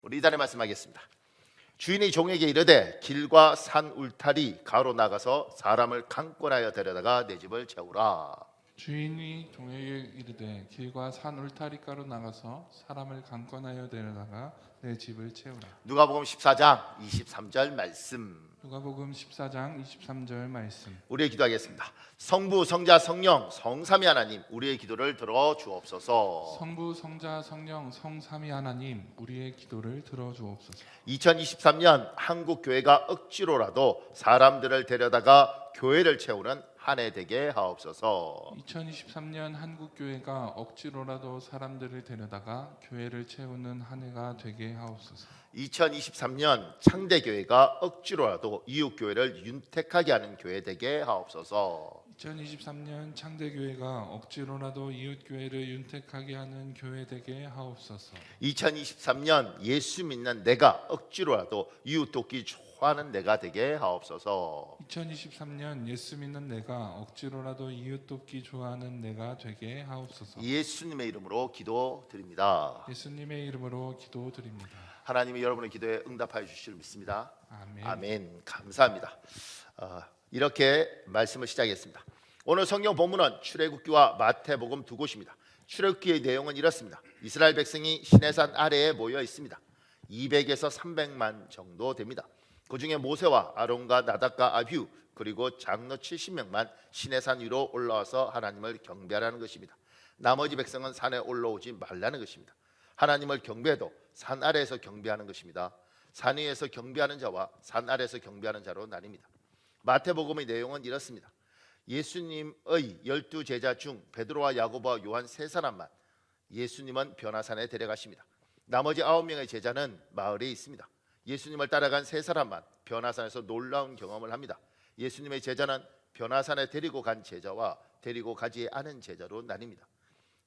우리 이단에 말씀하겠습니다. 주인이 종에게 이르되 길과 산 울타리 가로 나가서 사람을 강권하여 데려다가 내 집을 채우라. 주인이 종에게 이르되 길과 산 울타리가로 나가서 사람을 강권하여 데려다가 내 집을 채우라. 누가복음 14장 23절 말씀. 누가복음 14장 23절 말씀. 우리의 기도하겠습니다. 성부, 성자, 성령, 성삼위 하나님, 우리의 기도를 들어 주옵소서. 성부, 성자, 성령, 성삼위 하나님, 우리의 기도를 들어주옵소서. 2023년 한국 교회가 억지로라도 사람들을 데려다가 교회를 채우는 한 해 되게 하옵소서. 2023년 한국 교회가 억지로라도 사람들을 데려다가 교회를 채우는 한 해가 되게 하옵소서. 2023년 창대 교회가 억지로라도 이웃 교회를 윤택하게 하는 교회 되게 하옵소서. 2023년 창대교회가 억지로라도 이웃교회를 윤택하게 하는 교회 되게 하옵소서. 2023년 예수 믿는 내가 억지로라도 이웃 돕기 좋아하는 내가 되게 하옵소서. 2023년 예수 믿는 내가 억지로라도 이웃 돕기 좋아하는 내가 되게 하옵소서. 예수님의 이름으로 기도드립니다. 예수님의 이름으로 기도드립니다. 하나님이 여러분의 기도에 응답하여 주실 믿습니다. 아멘. 아멘. 감사합니다. 이렇게 말씀을 시작했습니다. 오늘 성경 본문은 출애굽기와 마태복음 두 곳입니다. 출애굽기의 내용은 이렇습니다. 이스라엘 백성이 시내산 아래에 모여 있습니다. 200에서 300만 정도 됩니다. 그 중에 모세와 아론과 나답과 아뷰 그리고 장로 70명만 시내산 위로 올라와서 하나님을 경배하라는 것입니다. 나머지 백성은 산에 올라오지 말라는 것입니다. 하나님을 경배해도 산 아래에서 경배하는 것입니다. 산 위에서 경배하는 자와 산 아래에서 경배하는 자로 나뉩니다. 마태복음의 내용은 이렇습니다. 예수님의 12제자 중 베드로와 야고보와 요한 세 사람만 예수님은 변화산에 데려가십니다. 나머지 9명의 제자는 마을에 있습니다. 예수님을 따라간 세 사람만 변화산에서 놀라운 경험을 합니다. 예수님의 제자는 변화산에 데리고 간 제자와 데리고 가지 않은 제자로 나뉩니다.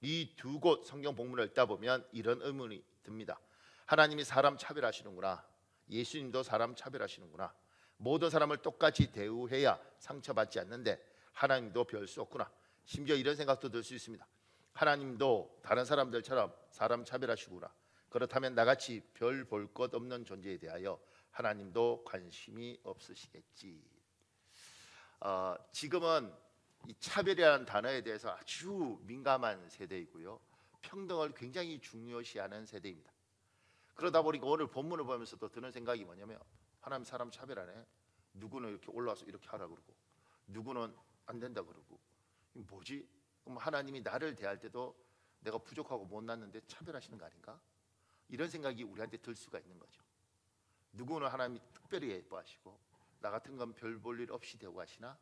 이 두 곳 성경 본문을 읽다 보면 이런 의문이 듭니다. 하나님이 사람 차별하시는구나. 예수님도 사람 차별하시는구나. 모든 사람을 똑같이 대우해야 상처받지 않는데 하나님도 별 수 없구나. 심지어 이런 생각도 들 수 있습니다. 하나님도 다른 사람들처럼 사람 차별하시구나. 그렇다면 나같이 별 볼 것 없는 존재에 대하여 하나님도 관심이 없으시겠지. 지금은 이 차별이라는 단어에 대해서 아주 민감한 세대이고요. 평등을 굉장히 중요시하는 세대입니다. 그러다 보니까 오늘 본문을 보면서도 드는 생각이 뭐냐면 하나님 사람 차별하네. 누구는 이렇게 올라와서 이렇게 하라 그러고 누구는 안 된다 그러고 뭐지? 그럼 하나님이 나를 대할 때도 내가 부족하고 못났는데 차별하시는 거 아닌가? 이런 생각이 우리한테 들 수가 있는 거죠. 누구는 하나님이 특별히 예뻐하시고 나 같은 건 별 볼 일 없이 대우하시나?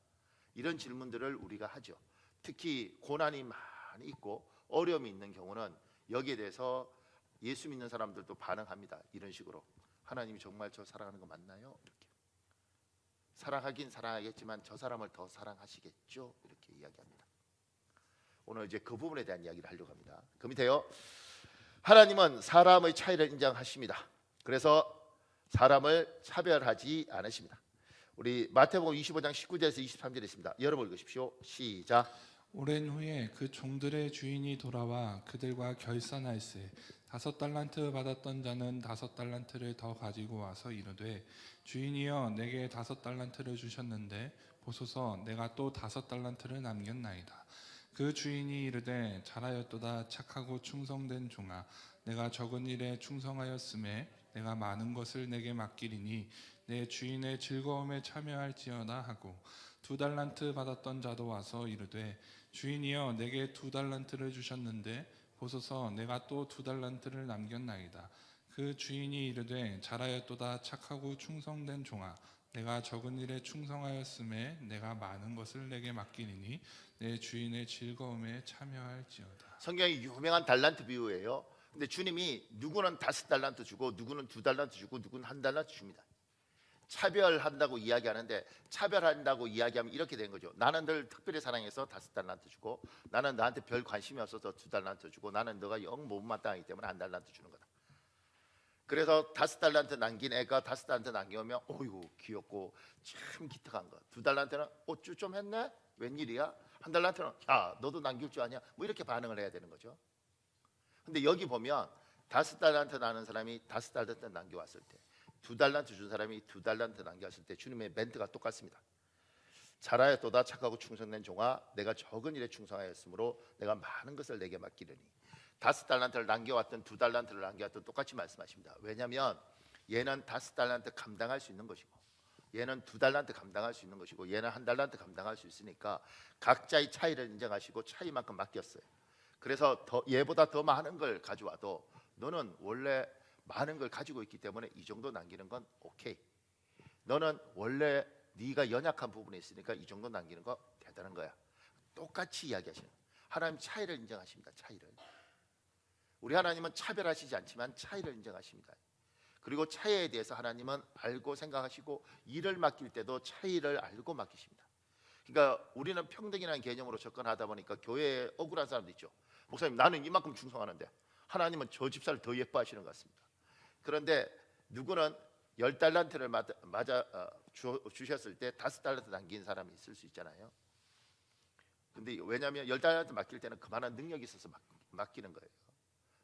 이런 질문들을 우리가 하죠. 특히 고난이 많이 있고 어려움이 있는 경우는 여기에 대해서 예수 믿는 사람들도 반응합니다. 이런 식으로 하나님이 정말 저 사랑하는 거 맞나요? 이렇게 사랑하긴 사랑하겠지만 저 사람을 더 사랑하시겠죠? 이렇게 이야기합니다. 오늘 이제 그 부분에 대한 이야기를 하려고 합니다. 그 밑에요. 하나님은 사람의 차이를 인정하십니다. 그래서 사람을 차별하지 않으십니다. 우리 마태복음 25장 19절에서 23절에 있습니다. 여러분 읽으십시오. 시작. 오랜 후에 그 종들의 주인이 돌아와 그들과 결산할세 5달란트 받았던 자는 5달란트를 더 가지고 와서 이르되 주인이여 내게 5달란트를 주셨는데 보소서 내가 또 5달란트를 남겼나이다. 그 주인이 이르되 잘하였도다 착하고 충성된 종아 내가 적은 일에 충성하였음에 내가 많은 것을 내게 맡기리니 내 주인의 즐거움에 참여할지어다 하고 2달란트 받았던 자도 와서 이르되 주인이여 내게 2달란트를 주셨는데 보소서 내가 또 2달란트를 남겼나이다. 그 주인이 이르되 잘하였도다 착하고 충성된 종아 내가 적은 일에 충성하였음에 내가 많은 것을 내게 맡기리니 내 주인의 즐거움에 참여할지어다. 성경이 유명한 달란트 비유예요. 근데 주님이 누구는 5달란트 주고 누구는 2달란트 주고 누구는 1달란트 줍니다. 차별한다고 이야기하는데 차별한다고 이야기하면 이렇게 되는 거죠. 나는 널 특별히 사랑해서 5달란트 주고 나는 너한테 별 관심이 없어서 2달란트 주고 나는 너가 영 못마땅하기 때문에 1달란트 주는 거다. 그래서 5달란트 남긴 애가 5달란트 남겨오면 어이구 귀엽고 참 기특한 거. 2달란트는 어쭈 좀 했네? 웬일이야? 1달란트는 야 너도 남길 줄 아냐? 뭐 이렇게 반응을 해야 되는 거죠. 근데 여기 보면 5달란트 나는 사람이 5달란트 남겨왔을 때, 2달란트 준 사람이 2달란트 남겨왔을 때 주님의 멘트가 똑같습니다. 잘하였도다 착하고 충성된 종아, 내가 적은 일에 충성하였으므로 내가 많은 것을 내게 맡기려니. 5달란트를 남겨왔던 2달란트를 남겨왔던 똑같이 말씀하십니다. 왜냐하면 얘는 5달란트 감당할 수 있는 것이고, 얘는 2달란트 감당할 수 있는 것이고, 얘는 1달란트 감당할 수 있으니까 각자의 차이를 인정하시고 차이만큼 맡겼어요. 그래서 얘보다 더 많은 걸 가져와도 너는 원래 많은 걸 가지고 있기 때문에 이 정도 남기는 건 오케이. 너는 원래 네가 연약한 부분이 있으니까 이 정도 남기는 거 대단한 거야. 똑같이 이야기하시는 거예요. 하나님 차이를 인정하십니다. 차이를. 우리 하나님은 차별하시지 않지만 차이를 인정하십니다. 그리고 차이에 대해서 하나님은 알고 생각하시고 일을 맡길 때도 차이를 알고 맡기십니다. 그러니까 우리는 평등이라는 개념으로 접근하다 보니까 교회에 억울한 사람도 있죠. 목사님, 나는 이만큼 충성하는데 하나님은 저 집사를 더 예뻐하시는 것 같습니다. 그런데 누구는 10달란트를 주셨을 때 5달란트 남긴 사람이 있을 수 있잖아요. 근데 왜냐하면 10달란트 맡길 때는 그만한 능력이 있어서 맡기는 거예요.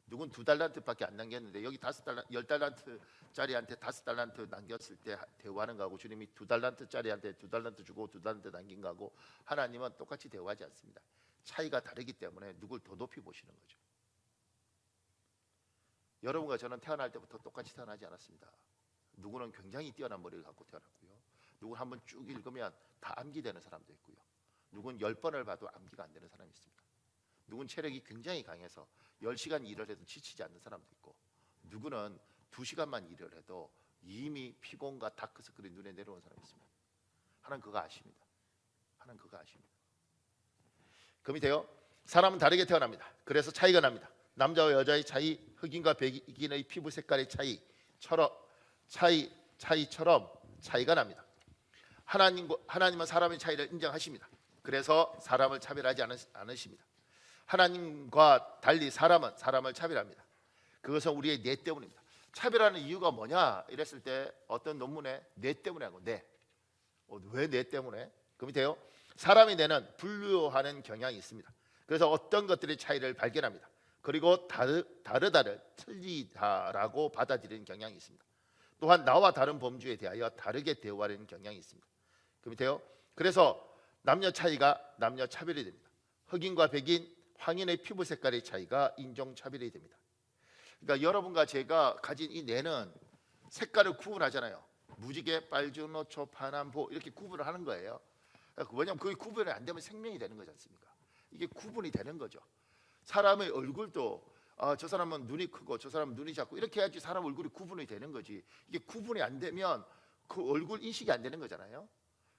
누군 2달란트밖에 안 남겼는데 여기 10달란트짜리한테 5달란트 남겼을 때 대우하는 거하고 주님이 2달란트짜리한테 2달란트 주고 2달란트 남긴 거하고 하나님은 똑같이 대우하지 않습니다. 차이가 다르기 때문에 누굴 더 높이 보시는 거죠. 여러분과 저는 태어날 때부터 똑같이 태어나지 않았습니다. 누구는 굉장히 뛰어난 머리를 갖고 태어났고요. 누구는 한번 쭉 읽으면 다 암기되는 사람도 있고요. 누구는 10번을 봐도 암기가 안 되는 사람이 있습니다. 누구는 체력이 굉장히 강해서 10시간 일을 해도 지치지 않는 사람도 있고, 누구는 2시간만 일을 해도 이미 피곤과 다크서클이 눈에 내려온 사람이 있습니다. 하나님 그거 아십니다. 하나님 그거 아십니다. 금이 돼요. 사람은 다르게 태어납니다. 그래서 차이가 납니다. 남자와 여자의 차이, 흑인과 백인의 피부 색깔의 차이처럼 차이가 납니다. 하나님은 사람의 차이를 인정하십니다. 그래서 사람을 차별하지 않으십니다. 하나님과 달리 사람은 사람을 차별합니다. 그것은 우리의 뇌 때문입니다. 차별하는 이유가 뭐냐 이랬을 때 어떤 논문에 뇌 때문에 하고 왜 뇌 때문에? 그 밑에요. 사람의 뇌는 분류하는 경향이 있습니다. 그래서 어떤 것들의 차이를 발견합니다. 그리고 다르다를 틀리다라고 받아들이는 경향이 있습니다. 또한 나와 다른 범주에 대하여 다르게 대우하려는 경향이 있습니다. 그 밑에요. 그래서 남녀 차이가 남녀 차별이 됩니다. 흑인과 백인, 황인의 피부 색깔의 차이가 인종 차별이 됩니다. 그러니까 여러분과 제가 가진 이 뇌는 색깔을 구분하잖아요. 무지개, 빨주노초, 파남보 이렇게 구분을 하는 거예요. 왜냐하면 그게 구분이 안 되면 생명이 되는 거지 않습니까? 이게 구분이 되는 거죠. 사람의 얼굴도 저 사람은 눈이 크고 저 사람은 눈이 작고 이렇게 해야지 사람 얼굴이 구분이 되는 거지. 이게 구분이 안 되면 그 얼굴 인식이 안 되는 거잖아요.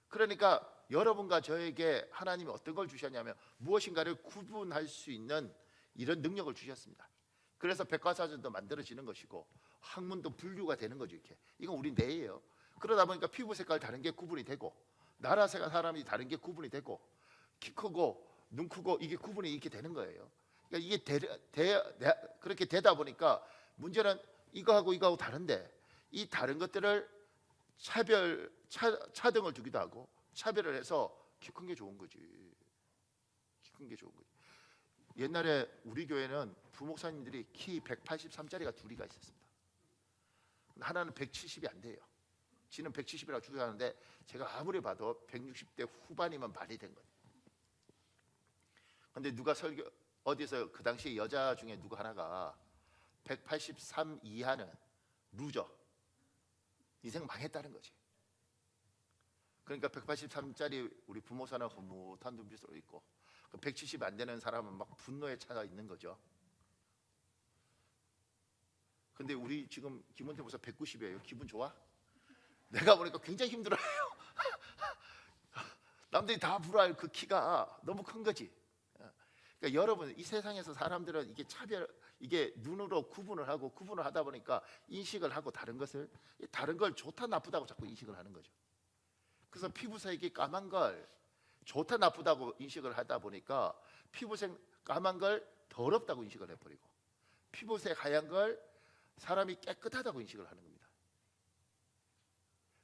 그러니까 여러분과 저에게 하나님이 어떤 걸 주셨냐면 무엇인가를 구분할 수 있는 이런 능력을 주셨습니다. 그래서 백과사전도 만들어지는 것이고 학문도 분류가 되는 거죠. 이렇게 이건 우리 뇌예요. 그러다 보니까 피부 색깔 다른 게 구분이 되고 나라 사람이 다른 게 구분이 되고 키 크고 눈 크고 이게 구분이 이렇게 되는 거예요. 그러니까 이게 그렇게 되다 보니까 문제는 이거하고 다른데 이 다른 것들을 차등을 두기도 하고 차별을 해서 키 큰 게 좋은 거지. 키 큰 게 좋은 거지. 옛날에 우리 교회는 부목사님들이 키 183짜리가 둘이가 있었습니다. 하나는 170이 안 돼요. 지는 170이라고 주장하는데 제가 아무리 봐도 160대 후반이면 말이 된 거예요. 근데 누가 어디서 그 당시 여자 중에 누구 하나가 183 이하는 루저, 인생 망했다는 거지. 그러니까 183짜리 우리 부모사는 흐뭇한 눈빛으로 있고 170 안 되는 사람은 막 분노에 차가 있는 거죠. 근데 우리 지금 김원태 목사 190이에요. 기분 좋아? 내가 보니까 굉장히 힘들어요. 남들이 다 부러워할 그 키가 너무 큰 거지. 그러니까 여러분 이 세상에서 사람들은 이게 눈으로 구분을 하다 보니까 인식을 하고 다른 걸 좋다 나쁘다고 자꾸 인식을 하는 거죠. 그래서 피부색이 까만 걸 좋다 나쁘다고 인식을 하다 보니까 피부색 까만 걸 더럽다고 인식을 해버리고 피부색 하얀 걸 사람이 깨끗하다고 인식을 하는 겁니다.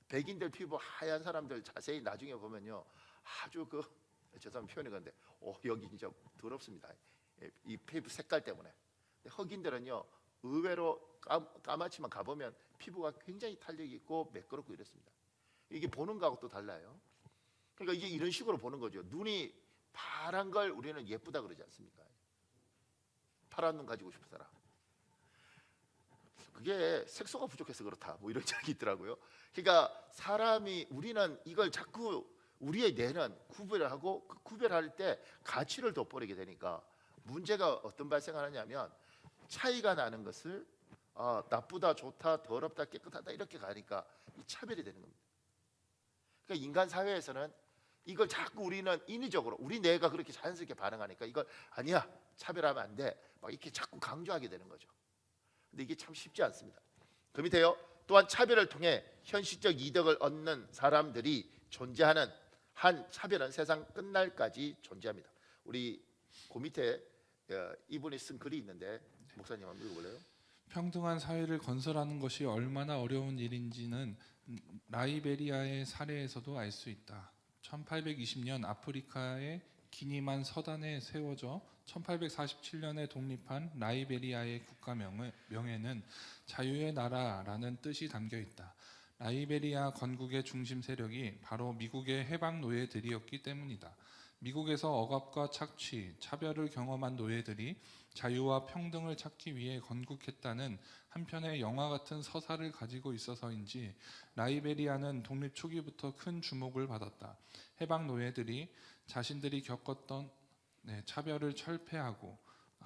백인들 피부 하얀 사람들 자세히 나중에 보면요 아주 죄송한 표현이 그런데 여기 진짜 더럽습니다. 이 피부 색깔 때문에. 흑인들은요 의외로 까맣지만 가보면 피부가 굉장히 탄력이 있고 매끄럽고 이렇습니다. 이게 보는 거하고 또 달라요. 그러니까 이제 이런 식으로 보는 거죠. 눈이 파란 걸 우리는 예쁘다 그러지 않습니까? 파란 눈 가지고 싶은 사람. 그게 색소가 부족해서 그렇다. 뭐 이런 적이 있더라고요. 그러니까 사람이 우리는 이걸 자꾸 우리의 뇌는 구별을 하고 그 구별할 때 가치를 돋보이게 되니까 문제가 어떤 발생하느냐면 차이가 나는 것을 나쁘다, 좋다, 더럽다, 깨끗하다 이렇게 가니까 이 차별이 되는 겁니다. 그러니까 인간 사회에서는 이걸 자꾸 우리는 인위적으로 우리 뇌가 그렇게 자연스럽게 반응하니까 이걸 아니야 차별하면 안 돼 막 이렇게 자꾸 강조하게 되는 거죠. 근데 이게 참 쉽지 않습니다. 그 밑에요. 또한 차별을 통해 현실적 이득을 얻는 사람들이 존재하는 한 차별은 세상 끝날까지 존재합니다. 우리 그 밑에 이분이 쓴 글이 있는데 목사님 한번 읽어볼래요? 평등한 사회를 건설하는 것이 얼마나 어려운 일인지는 라이베리아의 사례에서도 알 수 있다. 1820년 아프리카의 기니만 서단에 세워져 1847년에 독립한 라이베리아의 국가명에는 자유의 나라라는 뜻이 담겨 있다. 라이베리아 건국의 중심 세력이 바로 미국의 해방 노예들이었기 때문이다. 미국에서 억압과 착취, 차별을 경험한 노예들이 자유와 평등을 찾기 위해 건국했다는 한편의 영화 같은 서사를 가지고 있어서인지 라이베리아는 독립 초기부터 큰 주목을 받았다. 해방 노예들이 자신들이 겪었던 차별을 철폐하고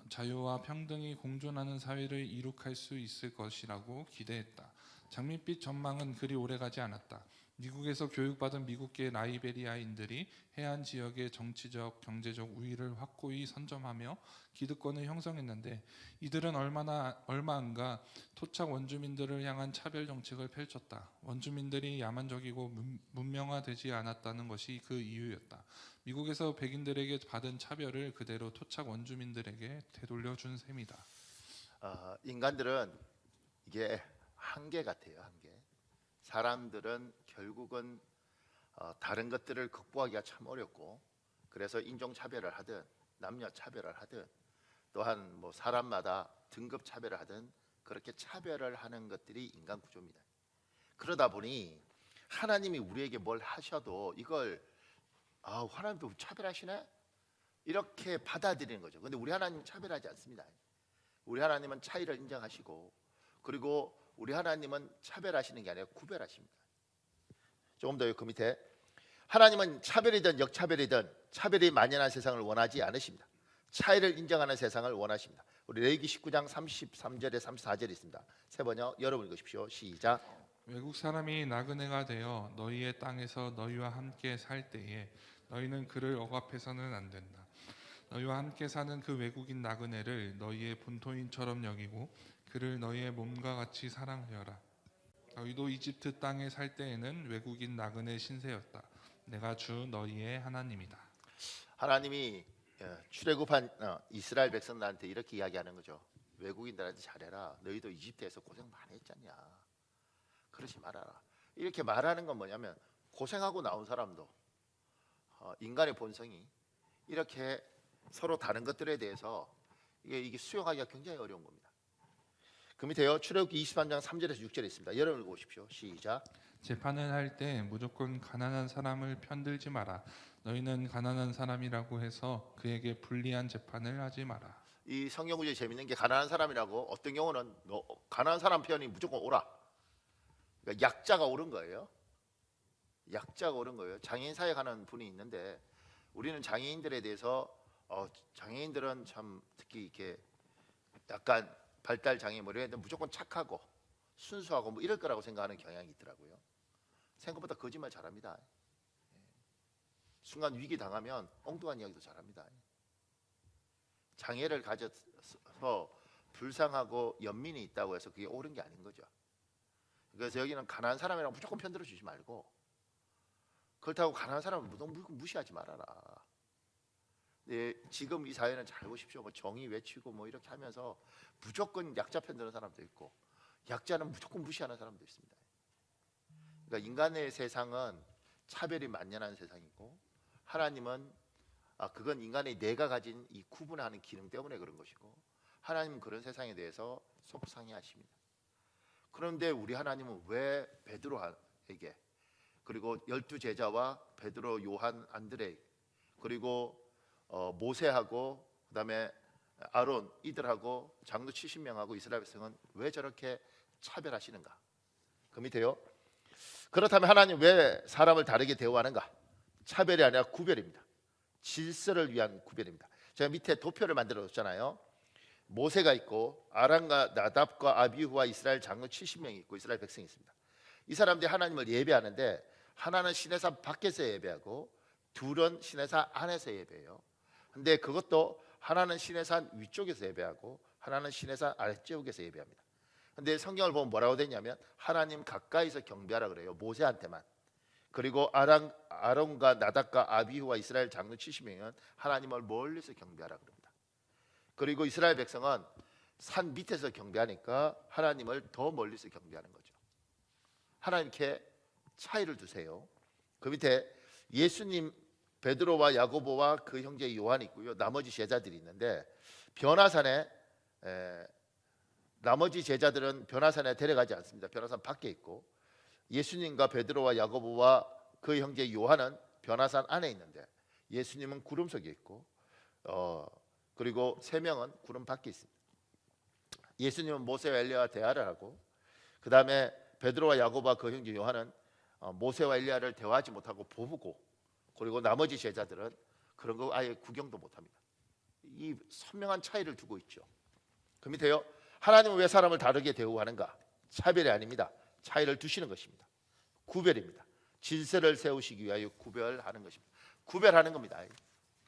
자유와 평등이 공존하는 사회를 이룩할 수 있을 것이라고 기대했다. 장밋빛 전망은 그리 오래가지 않았다. 미국에서 교육받은 미국계 라이베리아인들이 해안 지역의 정치적, 경제적 우위를 확고히 선점하며 기득권을 형성했는데 이들은 얼마 안가 토착 원주민들을 향한 차별 정책을 펼쳤다. 원주민들이 야만적이고 문명화되지 않았다는 것이 그 이유였다. 미국에서 백인들에게 받은 차별을 그대로 토착 원주민들에게 되돌려준 셈이다. 인간들은 이게 한계 같아요. 한계. 사람들은 결국은 다른 것들을 극복하기가 참 어렵고 그래서 인종차별을 하든 남녀차별을 하든 또한 뭐 사람마다 등급 차별을 하든 그렇게 차별을 하는 것들이 인간 구조입니다. 그러다 보니 하나님이 우리에게 뭘 하셔도 이걸 하나님도 차별하시네? 이렇게 받아들이는 거죠. 근데 우리 하나님 차별하지 않습니다. 우리 하나님은 차이를 인정하시고 그리고 우리 하나님은 차별하시는 게 아니라 구별하십니다. 조금 더 그 밑에 하나님은 차별이든 역차별이든 차별이 만연한 세상을 원하지 않으십니다. 차이를 인정하는 세상을 원하십니다. 우리 레위기 19장 33절에 34절에 있습니다. 세 번요. 여러분 읽으십시오. 시작. 외국 사람이 나그네가 되어 너희의 땅에서 너희와 함께 살 때에 너희는 그를 억압해서는 안 된다. 너희와 함께 사는 그 외국인 나그네를 너희의 본토인처럼 여기고 그를 너희의 몸과 같이 사랑하여라. 너희도 이집트 땅에 살 때에는 외국인 나그네 신세였다. 내가 주 너희의 하나님이다. 하나님이 출애굽한 이스라엘 백성들한테 이렇게 이야기하는 거죠. 외국인들한테 잘해라. 너희도 이집트에서 고생 많이 했잖냐. 그러지 말아라. 이렇게 말하는 건 뭐냐면 고생하고 나온 사람도 인간의 본성이 이렇게 서로 다른 것들에 대해서 이게 수용하기가 굉장히 어려운 겁니다. 그 밑에요. 출애굽기 23장 3절에서 6절에 있습니다. 여러분 읽어보십시오. 시작. 재판을 할 때 무조건 가난한 사람을 편들지 마라. 너희는 가난한 사람이라고 해서 그에게 불리한 재판을 하지 마라. 이 성경 구절이 재밌는 게 가난한 사람이라고 어떤 경우는 가난한 사람 표현이 무조건 오라. 그러니까 약자가 옳은 거예요. 약자가 옳은 거예요. 장애인 사회 가는 분이 있는데 우리는 장애인들에 대해서 장애인들은 참 특히 이렇게 약간 발달 장애 뭐 이런 데 무조건 착하고 순수하고 뭐 이럴 거라고 생각하는 경향이 있더라고요. 생각보다 거짓말 잘합니다. 순간 위기 당하면 엉뚱한 이야기도 잘합니다. 장애를 가져서 불쌍하고 연민이 있다고 해서 그게 옳은 게 아닌 거죠. 그래서 여기는 가난한 사람이랑 무조건 편들어 주지 말고 그렇다고 가난한 사람을 무시하지 말아라. 지금 이 사회는 잘 보십시오. 뭐 정의 외치고 뭐 이렇게 하면서 무조건 약자 편드는 사람도 있고 약자는 무조건 무시하는 사람도 있습니다. 그러니까 인간의 세상은 차별이 만연한 세상이고 하나님은 그건 인간의 뇌가 가진 이 구분하는 기능 때문에 그런 것이고 하나님은 그런 세상에 대해서 속상해하십니다. 그런데 우리 하나님은 왜 베드로에게, 그리고 12제자와 베드로, 요한, 안드레, 그리고 모세하고 그다음에 아론 이들하고 장로 70명하고 이스라엘 백성은 왜 저렇게 차별하시는가? 그 밑에요. 그렇다면 하나님 왜 사람을 다르게 대우하는가? 차별이 아니라 구별입니다. 질서를 위한 구별입니다. 제가 밑에 도표를 만들어 뒀잖아요. 모세가 있고 아람과 나답과 아비후와 이스라엘 장로 70명이 있고 이스라엘 백성이 있습니다. 이 사람들이 하나님을 예배하는데 하나는 시내산 밖에서 예배하고 둘은 시내산 안에서 예배해요. 근데 그것도 하나는 시내산 위쪽에서 예배하고 하나는 시내산 아래쪽에서 예배합니다. 근데 성경을 보면 뭐라고 되냐면 하나님 가까이서 경배하라 그래요. 모세한테만. 그리고 아론과 나답과 아비후와 이스라엘 장로 70명은 하나님을 멀리서 경배하라 그럽니다. 그리고 이스라엘 백성은 산 밑에서 경배하니까 하나님을 더 멀리서 경배하는 거죠. 하나님께 차이를 두세요. 그 밑에 예수님, 베드로와 야고보와 그 형제 요한이 있고요. 나머지 제자들이 있는데 변화산에 나머지 제자들은 변화산에 데려가지 않습니다. 변화산 밖에 있고 예수님과 베드로와 야고보와 그 형제 요한은 변화산 안에 있는데 예수님은 구름 속에 있고 그리고 세 명은 구름 밖에 있습니다. 예수님은 모세와 엘리야와 대화를 하고 그 다음에 베드로와 야고보와 그 형제 요한은 모세와 엘리야를 대화하지 못하고 보고 그리고 나머지 제자들은 그런 거 아예 구경도 못합니다. 이 선명한 차이를 두고 있죠. 그 밑에요. 하나님은 왜 사람을 다르게 대우하는가? 차별이 아닙니다. 차이를 두시는 것입니다. 구별입니다. 질서를 세우시기 위하여 구별하는 것입니다. 구별하는 겁니다.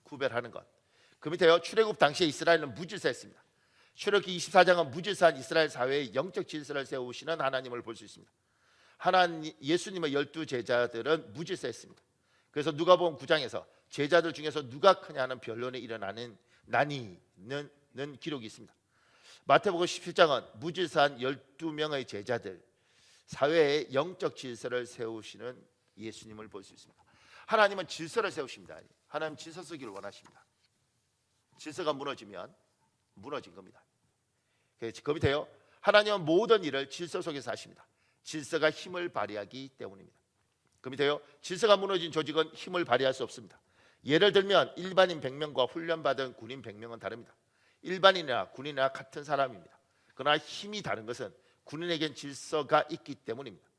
구별하는 것. 그 밑에요. 출애굽 당시에 이스라엘은 무질서했습니다. 출애굽기 24장은 무질서한 이스라엘 사회의 영적 질서를 세우시는 하나님을 볼 수 있습니다. 예수님의 12제자들은 무질서했습니다. 그래서 누가복음 9장에서 제자들 중에서 누가 크냐 하는 변론에 일어나는 나뉘는 기록이 있습니다. 마태복음 17장은 무질서한 12명의 제자들 사회의 영적 질서를 세우시는 예수님을 볼 수 있습니다. 하나님은 질서를 세우십니다. 하나님 질서 쓰기를 원하십니다. 질서가 무너지면 무너진 겁니다. 그 밑에요. 하나님은 모든 일을 질서 속에서 하십니다. 질서가 힘을 발휘하기 때문입니다. 그 밑에요. 질서가 무너진 조직은 힘을 발휘할 수 없습니다. 예를 들면 일반인 100명과 훈련받은 군인 100명은 다릅니다. 일반인이나 군인이나 같은 사람입니다. 그러나 힘이 다른 것은 군인에겐 질서가 있기 때문입니다.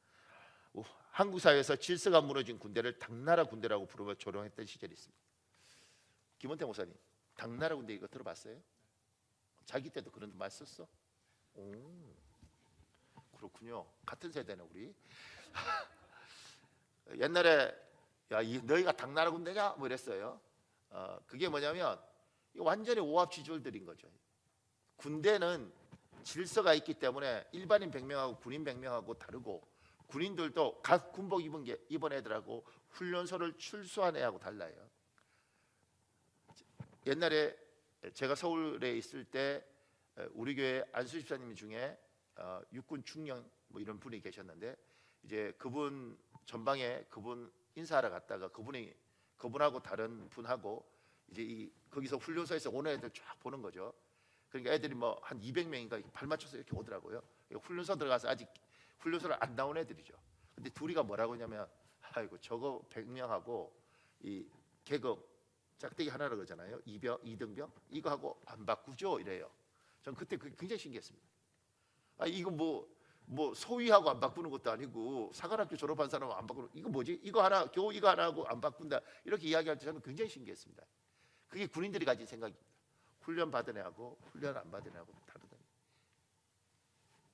한국 사회에서 질서가 무너진 군대를 당나라 군대라고 부르며 조롱했던 시절이 있습니다. 김원태 목사님, 당나라 군대 이거 들어봤어요? 자기 때도 그런 말 썼어? 오, 그렇군요. 같은 세대네 우리. 옛날에 야, 너희가 당나라 군대냐? 뭐 이랬어요. 그게 뭐냐면 완전히 오합지졸들인 거죠. 군대는 질서가 있기 때문에 일반인 100명하고 군인 100명하고 다르고 군인들도 각 군복 입은 애들하고 훈련소를 출소한 애하고 달라요. 옛날에 제가 서울에 있을 때 우리 교회 안수 집사님 중에 육군 중령 뭐 이런 분이 계셨는데 이제 그분 전방에 그분 인사하러 갔다가 그분하고 다른 분하고 이제 거기서 훈련소에서 오는 애들 쫙 보는 거죠. 그러니까 애들이 뭐 한 200명인가 발 맞춰서 이렇게 오더라고요. 훈련소 들어가서 아직 훈련소를 안 나온 애들이죠. 근데 둘이가 뭐라고 하냐면 아이고 저거 100명하고 이 계급 짝대기 하나라 그러잖아요. 이등병 이거 하고 안 바꾸죠 이래요. 전 그때 그게 굉장히 신기했습니다. 이거 뭐 소위하고 안 바꾸는 것도 아니고 사관학교 졸업한 사람은 안 바꾸는 이거 뭐지? 이거 하나 겨우 이거 하나 하고 안 바꾼다 이렇게 이야기할 때 저는 굉장히 신기했습니다. 그게 군인들이 가진 생각입니다. 훈련 받은 애하고 훈련 안 받은 애하고 다르다.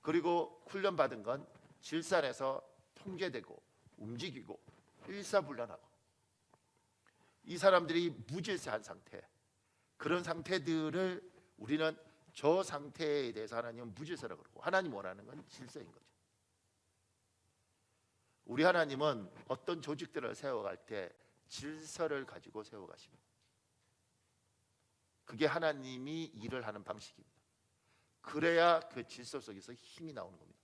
그리고 훈련 받은 건 질산에서 통제되고 움직이고 일사불란하고 이 사람들이 무질서한 상태 그런 상태들을 우리는 저 상태에 대해서 하나님은 무질서라고 그러고 하나님 원하는 건 질서인 거죠. 우리 하나님은 어떤 조직들을 세워갈 때 질서를 가지고 세워가십니다. 그게 하나님이 일을 하는 방식입니다. 그래야 그 질서 속에서 힘이 나오는 겁니다.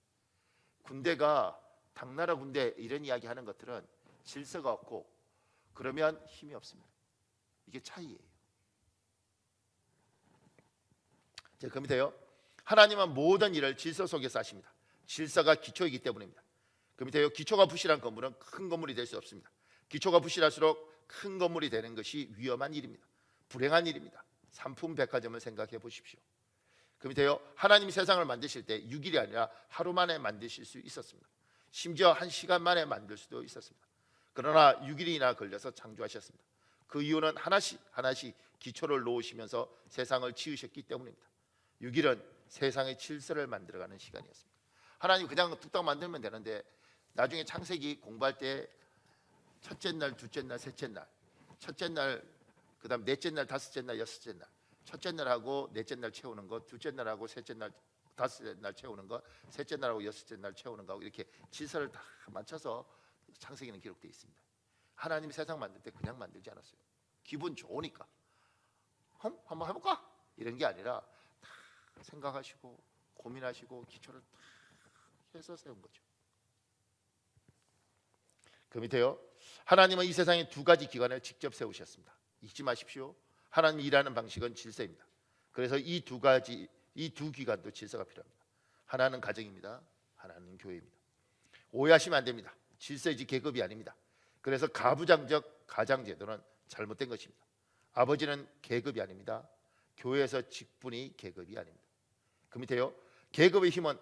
군대가 당나라 군대 이런 이야기 하는 것들은 질서가 없고 그러면 힘이 없습니다. 이게 차이예요. 자, 그 밑에요. 하나님은 모든 일을 질서 속에서 하십니다. 질서가 기초이기 때문입니다. 그 밑에 기초가 부실한 건물은 큰 건물이 될 수 없습니다. 기초가 부실할수록 큰 건물이 되는 것이 위험한 일입니다. 불행한 일입니다. 삼품 백화점을 생각해 보십시오. 그 밑에요, 하나님이 세상을 만드실 때 6일이 아니라 하루 만에 만드실 수 있었습니다. 심지어 1시간 만에 만들 수도 있었습니다. 그러나 6일이나 걸려서 창조하셨습니다. 그 이유는 하나씩 하나씩 기초를 놓으시면서 세상을 지으셨기 때문입니다. 6일은 세상의 질서를 만들어가는 시간이었습니다. 하나님 그냥 뚝딱 만들면 되는데 나중에 창세기 공부할 때 첫째 날, 둘째 날, 셋째 날, 첫째 날, 그다음 넷째 날, 다섯째 날, 여섯째 날, 첫째 날하고 넷째 날 채우는 거, 둘째 날하고 셋째 날, 다섯째 날 채우는 거, 셋째 날하고 여섯째 날 채우는 거, 이렇게 질서를 다 맞춰서 창세기는 기록되어 있습니다. 하나님이 세상 만들 때 그냥 만들지 않았어요. 기분 좋으니까 한번 해볼까? 이런 게 아니라 다 생각하시고 고민하시고 기초를 다 해서 세운 거죠. 그 밑에요, 하나님은 이 세상에 두 가지 기관을 직접 세우셨습니다. 잊지 마십시오. 하나님이 일하는 방식은 질서입니다. 그래서 이 두 기관도 질서가 필요합니다. 하나는 가정입니다. 하나는 교회입니다. 오해하시면 안 됩니다. 질서이지 계급이 아닙니다. 그래서 가부장적 가장제도는 잘못된 것입니다. 아버지는 계급이 아닙니다. 교회에서 직분이 계급이 아닙니다. 그 밑에요, 계급의 힘은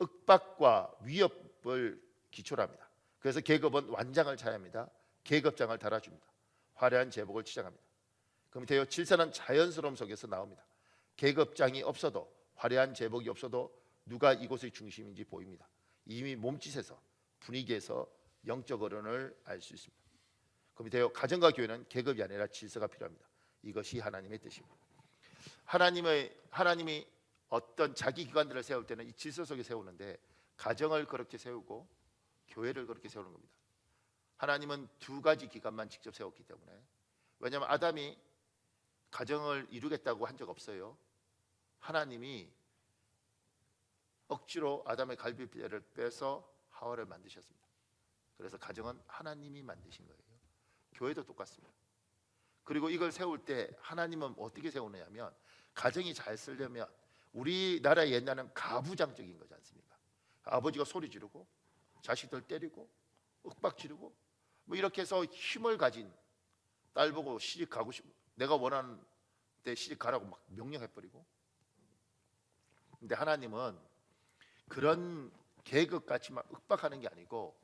윽박과 위협을 기초로 합니다. 그래서 계급은 완장을 차야 합니다. 계급장을 달아줍니다. 화려한 제복을 치장합니다. 그 밑에요, 질서는 자연스러움 속에서 나옵니다. 계급장이 없어도, 화려한 제복이 없어도 누가 이곳의 중심인지 보입니다. 이미 몸짓에서, 분위기에서 영적 어른을 알 수 있습니다. 그 밑에요, 가정과 교회는 계급이 아니라 질서가 필요합니다. 이것이 하나님의 뜻입니다. 하나님이 어떤 자기 기관들을 세울 때는 이 질서 속에 세우는데, 가정을 그렇게 세우고 교회를 그렇게 세우는 겁니다. 하나님은 두 가지 기관만 직접 세웠기 때문에. 왜냐하면 아담이 가정을 이루겠다고 한 적 없어요. 하나님이 억지로 아담의 갈비뼈를 빼서 하와를 만드셨습니다. 그래서 가정은 하나님이 만드신 거예요. 교회도 똑같습니다. 그리고 이걸 세울 때 하나님은 어떻게 세우느냐면, 가정이 잘 쓰려면, 우리나라 옛날은 가부장적인 거지 않습니까? 아버지가 소리 지르고 자식들 때리고 윽박 지르고 뭐 이렇게 해서 힘을 가진 딸 보고 시집 가고 싶고, 내가 원하는 데 시집 가라고 막 명령해버리고. 근데 하나님은 그런 계급같이 막 윽박하는 게 아니고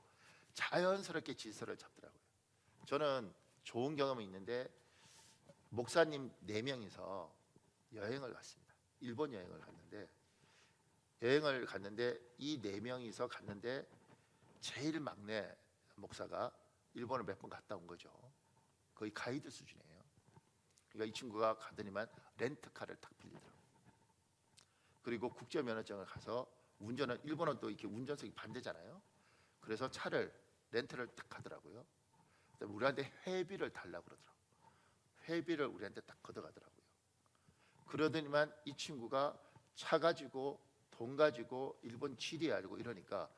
자연스럽게 질서를 잡더라고요. 저는 좋은 경험이 있는데, 목사님 4명이서 여행을 갔습니다. 일본 여행을 갔는데 이 4명이서 갔는데 제일 막내 목사가 일본을 몇 번 갔다 온 거죠. 거의 가이드 수준이에요. 그러니까 이 친구가 가더니만 렌트카를 딱 빌리더라고요. 그리고 국제면허증을 가서 운전은, 일본은 또 이렇게 운전석이 반대잖아요. 그래서 차를 렌트를 딱 하더라고요. 우리한테 회비를 달라고 그러더라고요. 회비를 우리한테 딱 걷어가더라고요. 그러더니만 이 친구가 차 가지고 돈 가지고 일본 지리 알고 이러니까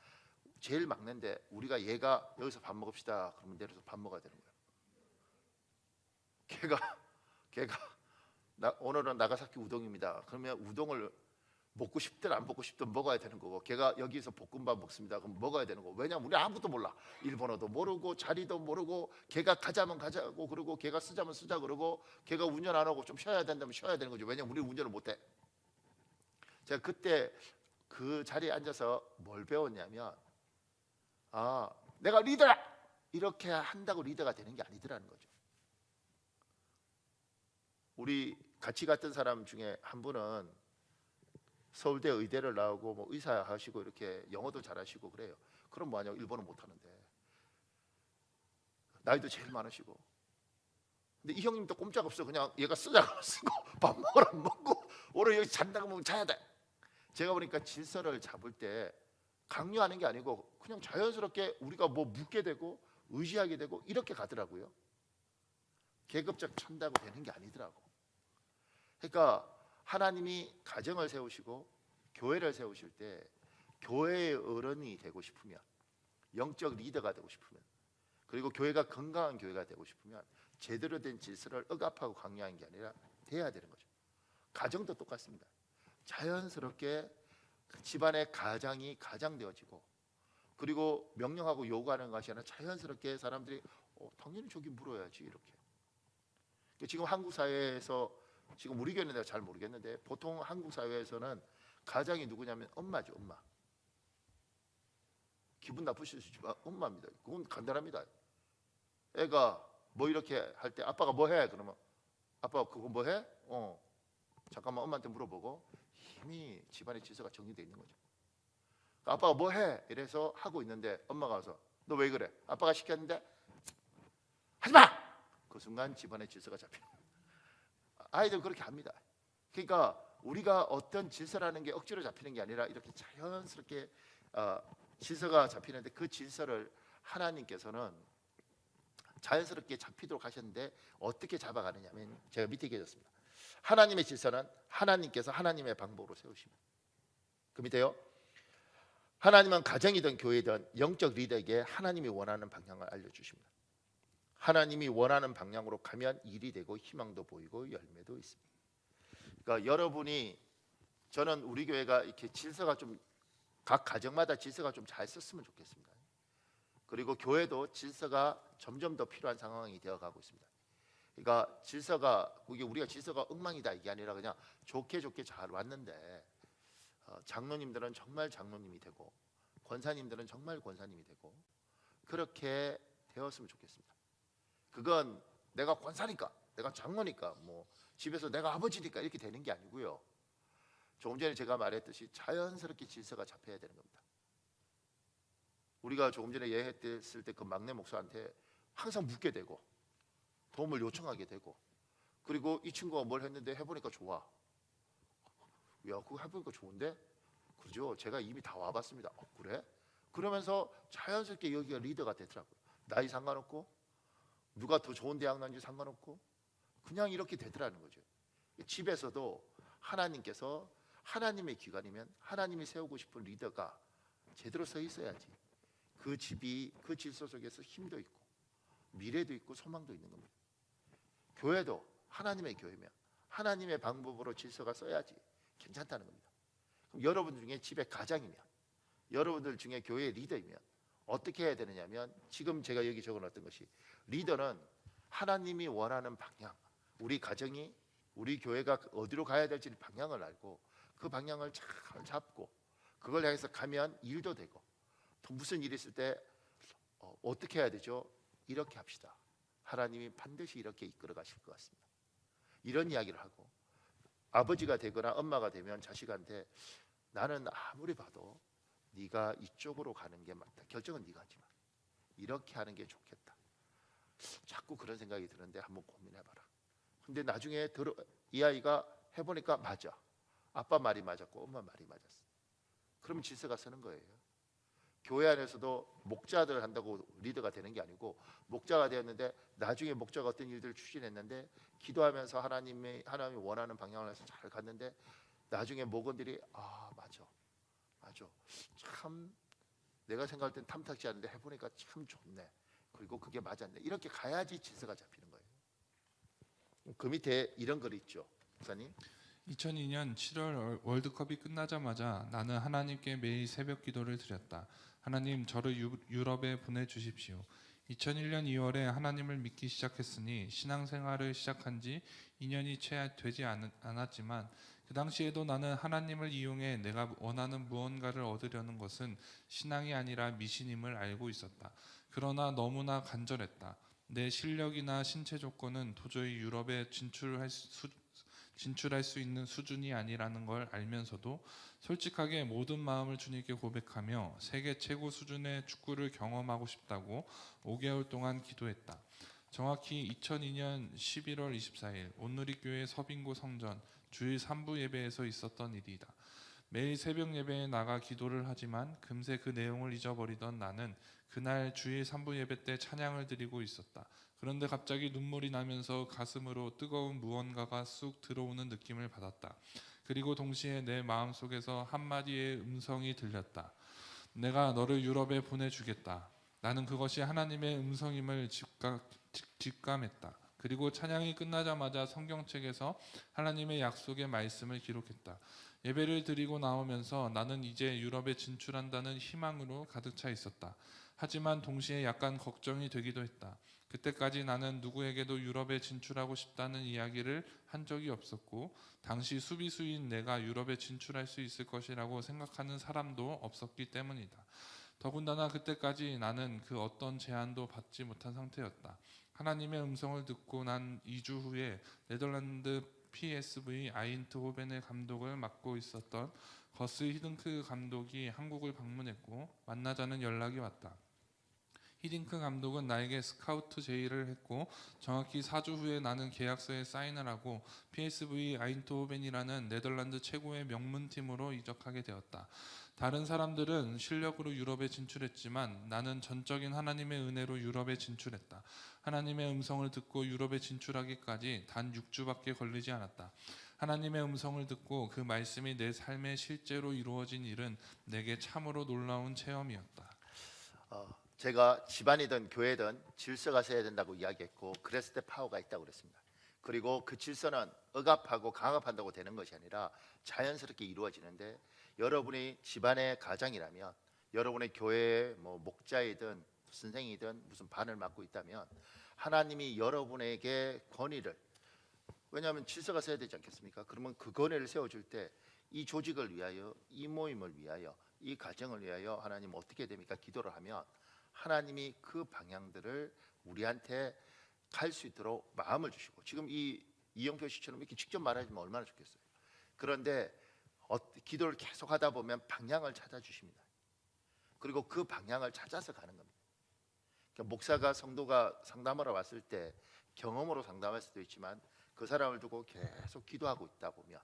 제일 막내인데, 우리가 얘가 여기서 밥 먹읍시다 그러면 내려서 밥 먹어야 되는 거예요. 걔가 오늘은 나가사키 우동입니다. 그러면 우동을 먹고 싶든 안 먹고 싶든 먹어야 되는 거고, 걔가 여기서 볶음밥 먹습니다. 그럼 먹어야 되는 거고. 왜냐면 우리 아무것도 몰라. 일본어도 모르고 자리도 모르고, 걔가 가자면 가자고 그러고, 걔가 쓰자면 쓰자 그러고, 걔가 운전 안 하고 좀 쉬어야 된다면 쉬어야 되는 거죠. 왜냐면 우리 운전을 못해. 제가 그때 그 자리에 앉아서 뭘 배웠냐면, 내가 리더야! 이렇게 한다고 리더가 되는 게 아니더라는 거죠. 우리 같이 갔던 사람 중에 한 분은 서울대 의대를 나오고 뭐 의사 하시고 이렇게 영어도 잘하시고 그래요. 그럼 뭐하냐고, 일본어 못하는데. 나이도 제일 많으시고. 근데 이 형님도 꼼짝없어. 그냥 얘가 쓰자고 쓰고 밥 먹으라 먹고, 오늘 여기 잔다고 하면 자야 돼. 제가 보니까 질서를 잡을 때 강요하는 게 아니고 그냥 자연스럽게 우리가 뭐 묻게 되고 의지하게 되고 이렇게 가더라고요. 계급적 찬다고 되는 게 아니더라고. 그러니까 하나님이 가정을 세우시고 교회를 세우실 때, 교회의 어른이 되고 싶으면, 영적 리더가 되고 싶으면, 그리고 교회가 건강한 교회가 되고 싶으면 제대로 된 질서를 억압하고 강요하는 게 아니라 돼야 되는 거죠. 가정도 똑같습니다. 자연스럽게 집안의 가장이 가장되어지고, 그리고 명령하고 요구하는 것이 아니라 자연스럽게 사람들이 당연히 저기 물어야지 이렇게. 지금 한국 사회에서, 지금 우리 교회는 내가 잘 모르겠는데 보통 한국 사회에서는 가장이 누구냐면 엄마죠, 엄마. 기분 나쁘실 수 있지만 엄마입니다. 그건 간단합니다. 애가 뭐 이렇게 할 때 아빠가 뭐 해? 그러면 아빠 그거 뭐 해? 잠깐만 엄마한테 물어보고 이미 집안의 질서가 정리되어 있는 거죠. 그러니까 아빠가 뭐 해? 이래서 하고 있는데 엄마가 와서 너 왜 그래? 아빠가 시켰는데 하지 마! 그 순간 집안의 질서가 잡혀요. 아이들 그렇게 합니다. 그러니까 우리가 어떤 질서라는 게 억지로 잡히는 게 아니라 이렇게 자연스럽게 질서가 잡히는데, 그 질서를 하나님께서는 자연스럽게 잡히도록 하셨는데 어떻게 잡아가느냐면, 제가 밑에 얘기했습니다. 하나님의 질서는 하나님께서 하나님의 방법으로 세우십니다. 그 밑에요. 하나님은 가정이든 교회든 영적 리더에게 하나님이 원하는 방향을 알려주십니다. 하나님이 원하는 방향으로 가면 일이 되고 희망도 보이고 열매도 있습니다. 그러니까 여러분이, 저는 우리 교회가 이렇게 질서가 좀, 각 가정마다 질서가 좀 잘 썼으면 좋겠습니다. 그리고 교회도 질서가 점점 더 필요한 상황이 되어가고 있습니다. 그러니까 질서가, 우리가 질서가 엉망이다 이게 아니라 그냥 좋게 잘 왔는데, 장로님들은 정말 장로님이 되고 권사님들은 정말 권사님이 되고 그렇게 되었으면 좋겠습니다. 그건 내가 권사니까, 내가 장로니까, 뭐 집에서 내가 아버지니까 이렇게 되는 게 아니고요. 조금 전에 제가 말했듯이 자연스럽게 질서가 잡혀야 되는 겁니다. 우리가 조금 전에 예했을 때 그 막내 목사한테 항상 묻게 되고 도움을 요청하게 되고, 그리고 이 친구가 뭘 했는데 해보니까 좋아. 야, 그거 해보니까 좋은데? 그죠? 제가 이미 다 와봤습니다. 그래? 그러면서 자연스럽게 여기가 리더가 되더라고요. 나이 상관없고 누가 더 좋은 대학 나는지 상관없고 그냥 이렇게 되더라는 거죠. 집에서도 하나님께서, 하나님의 기관이면 하나님이 세우고 싶은 리더가 제대로 서 있어야지 그 집이, 그 질서 속에서 힘도 있고 미래도 있고 소망도 있는 겁니다. 교회도 하나님의 교회면 하나님의 방법으로 질서가 써야지 괜찮다는 겁니다. 그럼 여러분들 중에 집의 가장이면, 여러분들 중에 교회의 리더이면 어떻게 해야 되느냐면, 지금 제가 여기 적어놨던 것이, 리더는 하나님이 원하는 방향, 우리 가정이, 우리 교회가 어디로 가야 될지 방향을 알고 그 방향을 잘 잡고 그걸 향해서 가면 일도 되고, 또 무슨 일이 있을 때 어떻게 해야 되죠? 이렇게 합시다. 하나님이 반드시 이렇게 이끌어 가실 것 같습니다. 이런 이야기를 하고, 아버지가 되거나 엄마가 되면 자식한테 나는 아무리 봐도 네가 이쪽으로 가는 게 맞다. 결정은 네가 하지 마. 이렇게 하는 게 좋겠다. 자꾸 그런 생각이 드는데 한번 고민해봐라. 근데 나중에 이 아이가 해보니까 맞아. 아빠 말이 맞았고 엄마 말이 맞았어. 그러면 질서가 서는 거예요. 교회 안에서도 목자들 한다고 리더가 되는 게 아니고, 목자가 되었는데 나중에 목자가 어떤 일들을 추진했는데 기도하면서 하나님이 원하는 방향을 해서 잘 갔는데, 나중에 목원들이 맞아 참 내가 생각할 땐 탐탁지 않은데 해보니까 참 좋네, 그리고 그게 맞았네, 이렇게 가야지 질서가 잡히는 거예요. 그 밑에 이런 글 있죠, 목사님. 2002년 7월 월드컵이 끝나자마자 나는 하나님께 매일 새벽 기도를 드렸다. 하나님, 저를 유럽에 보내주십시오. 2001년 2월에 하나님을 믿기 시작했으니 신앙생활을 시작한 지 2년이 채 되지 않았지만, 그 당시에도 나는 하나님을 이용해 내가 원하는 무언가를 얻으려는 것은 신앙이 아니라 미신임을 알고 있었다. 그러나 너무나 간절했다. 내 실력이나 신체 조건은 도저히 유럽에 진출할 수 있는 수준이 아니라는 걸 알면서도 솔직하게 모든 마음을 주님께 고백하며 세계 최고 수준의 축구를 경험하고 싶다고 5개월 동안 기도했다. 정확히 2002년 11월 24일 온누리교회 서빙고 성전 주일 3부 예배에서 있었던 일이다. 매일 새벽 예배에 나가 기도를 하지만 금세 그 내용을 잊어버리던 나는 그날 주일 3부 예배 때 찬양을 드리고 있었다. 그런데 갑자기 눈물이 나면서 가슴으로 뜨거운 무언가가 쑥 들어오는 느낌을 받았다. 그리고 동시에 내 마음속에서 한마디의 음성이 들렸다. 내가 너를 유럽에 보내주겠다. 나는 그것이 하나님의 음성임을 직감했다. 그리고 찬양이 끝나자마자 성경책에서 하나님의 약속의 말씀을 기록했다. 예배를 드리고 나오면서 나는 이제 유럽에 진출한다는 희망으로 가득 차 있었다. 하지만 동시에 약간 걱정이 되기도 했다. 그때까지 나는 누구에게도 유럽에 진출하고 싶다는 이야기를 한 적이 없었고, 당시 수비수인 내가 유럽에 진출할 수 있을 것이라고 생각하는 사람도 없었기 때문이다. 더군다나 그때까지 나는 그 어떤 제안도 받지 못한 상태였다. 하나님의 음성을 듣고 난 2주 후에 네덜란드 PSV 아인트호벤의 감독을 맡고 있었던 거스 히든크 감독이 한국을 방문했고 만나자는 연락이 왔다. 히딩크 감독은 나에게 스카우트 제의를 했고 정확히 4주 후에 나는 계약서에 사인을 하고 PSV 아인트호벤이라는 네덜란드 최고의 명문팀으로 이적하게 되었다. 다른 사람들은 실력으로 유럽에 진출했지만 나는 전적인 하나님의 은혜로 유럽에 진출했다. 하나님의 음성을 듣고 유럽에 진출하기까지 단 6주밖에 걸리지 않았다. 하나님의 음성을 듣고 그 말씀이 내 삶에 실제로 이루어진 일은 내게 참으로 놀라운 체험이었다. 제가 집안이든 교회든 질서가 세야 된다고 이야기했고, 그랬을 때 파워가 있다고 그랬습니다. 그리고 그 질서는 억압하고 강압한다고 되는 것이 아니라 자연스럽게 이루어지는데, 여러분이 집안의 가장이라면, 여러분의 교회의 목자이든 선생이든 무슨 반을 맡고 있다면, 하나님이 여러분에게 권위를, 왜냐하면 질서가 세야 되지 않겠습니까? 그러면 그 권위를 세워줄 때 이 조직을 위하여, 이 모임을 위하여, 이 가정을 위하여 하나님 어떻게 됩니까? 기도를 하면 하나님이 그 방향들을 우리한테 갈 수 있도록 마음을 주시고, 지금 이 이영표 씨처럼 이렇게 직접 말하시면 얼마나 좋겠어요. 그런데 기도를 계속 하다 보면 방향을 찾아 주십니다. 그리고 그 방향을 찾아서 가는 겁니다. 그러니까 목사가 성도가 상담하러 왔을 때 경험으로 상담할 수도 있지만, 그 사람을 두고 계속 기도하고 있다 보면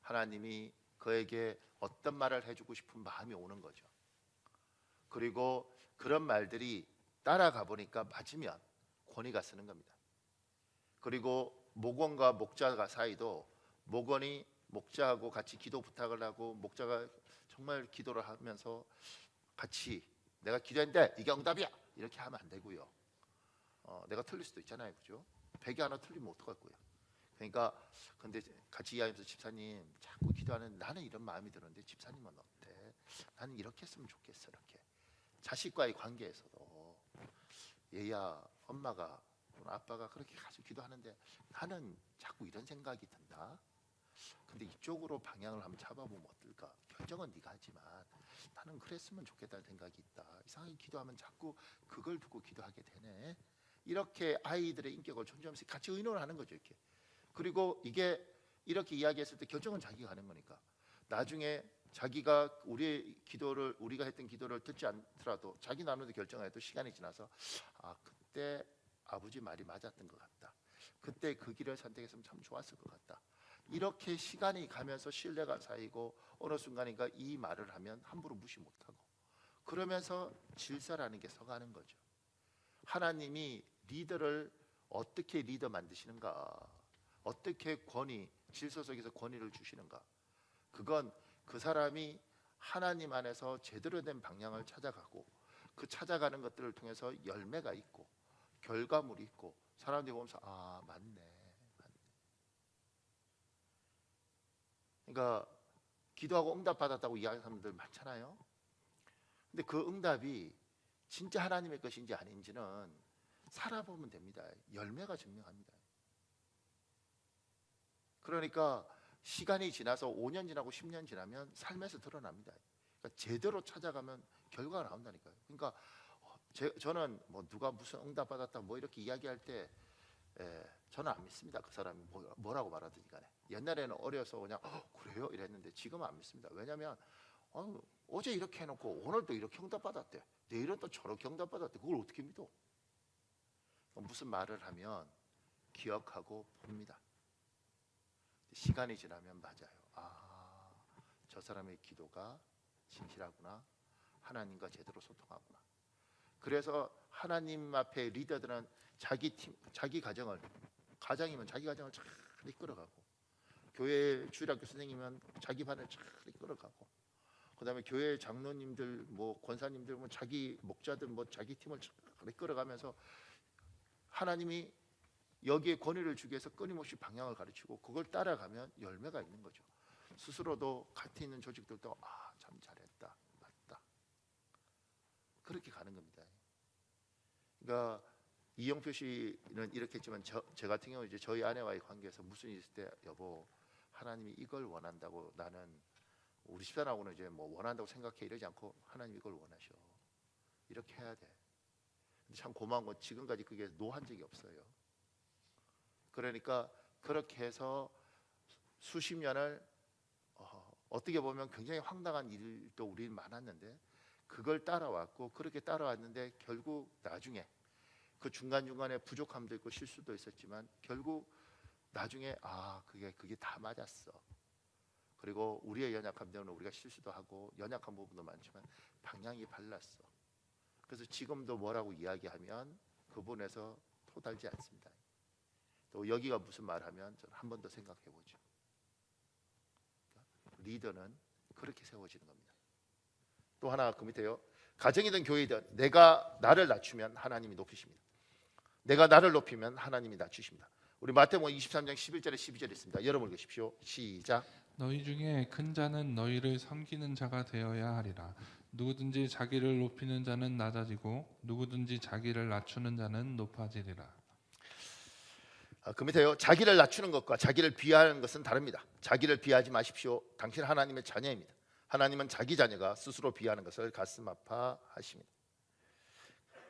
하나님이 그에게 어떤 말을 해주고 싶은 마음이 오는 거죠. 그리고 그런 말들이 따라가 보니까 맞으면 권위가 쓰는 겁니다. 그리고 목원과 목자 사이도, 목원이 목자하고 같이 기도 부탁을 하고, 목자가 정말 기도를 하면서 같이 내가 기도했는데 이게 응답이야 이렇게 하면 안 되고요. 내가 틀릴 수도 있잖아요, 그죠? 100이 하나 틀리면 어떡할 거야. 그러니까 근데 같이 이야기하면서, 집사님 자꾸 기도하는, 나는 이런 마음이 들었는데 집사님은 어때? 나는 이렇게 했으면 좋겠어. 이렇게 자식과의 관계에서도, 얘야 엄마가 아빠가 그렇게 가서 기도하는데 나는 자꾸 이런 생각이 든다. 근데 이쪽으로 방향을 한번 잡아보면 어떨까? 결정은 네가 하지만 나는 그랬으면 좋겠다는 생각이 있다. 이상하게 기도하면 자꾸 그걸 두고 기도하게 되네. 이렇게 아이들의 인격을 존중하면서 같이 의논을 하는 거죠, 이렇게. 그리고 이게 이렇게 이야기했을 때 결정은 자기가 하는 거니까, 나중에 자기가 우리가 했던 기도를 듣지 않더라도 자기 나름대로 결정해도 시간이 지나서, 그때 아버지 말이 맞았던 것 같다. 그때 그 길을 선택했으면 참 좋았을 것 같다. 이렇게 시간이 가면서 신뢰가 쌓이고, 어느 순간인가 이 말을 하면 함부로 무시 못하고, 그러면서 질서라는 게 서가는 거죠. 하나님이 리더를 어떻게 리더 만드시는가, 어떻게 질서 속에서 권위를 주시는가, 그건 그 사람이 하나님 안에서 제대로 된 방향을 찾아가고, 그 찾아가는 것들을 통해서 열매가 있고 결과물이 있고, 사람들이 보면서 맞네. 그러니까 기도하고 응답 받았다고 이야기하는 사람들 많잖아요. 근데 그 응답이 진짜 하나님의 것인지 아닌지는 살아보면 됩니다. 열매가 증명합니다. 그러니까 시간이 지나서 5년 지나고 10년 지나면 삶에서 드러납니다. 그러니까 제대로 찾아가면 결과가 나온다니까요. 그러니까 저는 누가 무슨 응답 받았다 이렇게 이야기할 때, 저는 안 믿습니다. 그 사람이 뭐라고 말하든지 간에. 옛날에는 어려서 그냥 그래요 이랬는데 지금은 안 믿습니다. 왜냐하면 어제 이렇게 해놓고 오늘도 이렇게 응답 받았대, 내일은 또 저렇게 응답 받았대. 그걸 어떻게 믿어? 무슨 말을 하면 기억하고 봅니다. 시간이 지나면 맞아요. 저 사람의 기도가 진실하구나, 하나님과 제대로 소통하구나. 그래서 하나님 앞에 리더들은 자기 가정이면 자기 가정을 잘 이끌어가고, 교회 주일학교 선생님이면 자기 반을 잘 이끌어가고, 그다음에 교회 장로님들, 권사님들, 자기 목자들, 자기 팀을 잘 이끌어가면서 하나님이 여기에 권위를 주기 위해서 끊임없이 방향을 가르치고, 그걸 따라가면 열매가 있는 거죠. 스스로도 같이 있는 조직들도 참 잘했다, 맞다, 그렇게 가는 겁니다. 그러니까 이영표 씨는 이렇게 했지만 저 같은 경우 이제 저희 아내와의 관계에서 무슨 일 있을 때 여보 하나님이 이걸 원한다고 나는 우리 집사람하고는 이제 뭐 원한다고 생각해 이러지 않고 하나님 이걸 원하셔 이렇게 해야 돼. 근데 참 고마운 건 지금까지 그게 노한 적이 없어요. 그러니까 그렇게 해서 수십 년을 어떻게 보면 굉장히 황당한 일도 우리는 많았는데 그걸 따라왔고 그렇게 따라왔는데 결국 나중에 그 중간중간에 부족함도 있고 실수도 있었지만 결국 나중에 그게 다 맞았어. 그리고 우리의 연약함 때문에 우리가 실수도 하고 연약한 부분도 많지만 방향이 발랐어. 그래서 지금도 뭐라고 이야기하면 그 부분에서 토달지 않습니다. 또 여기가 무슨 말하면 저는 한 번 더 생각해 보죠. 리더는 그렇게 세워지는 겁니다. 또 하나 그 밑에요. 가정이든 교회이든 내가 나를 낮추면 하나님이 높이십니다. 내가 나를 높이면 하나님이 낮추십니다. 우리 마태복음 23장 11절에 12절에 있습니다. 여러분 읽으십시오. 시작. 너희 중에 큰 자는 너희를 섬기는 자가 되어야 하리라. 누구든지 자기를 높이는 자는 낮아지고 누구든지 자기를 낮추는 자는 높아지리라. 그 밑에요. 자기를 낮추는 것과 자기를 비하하는 것은 다릅니다. 자기를 비하하지 마십시오. 당신 하나님의 자녀입니다. 하나님은 자기 자녀가 스스로 비하하는 것을 가슴 아파하십니다.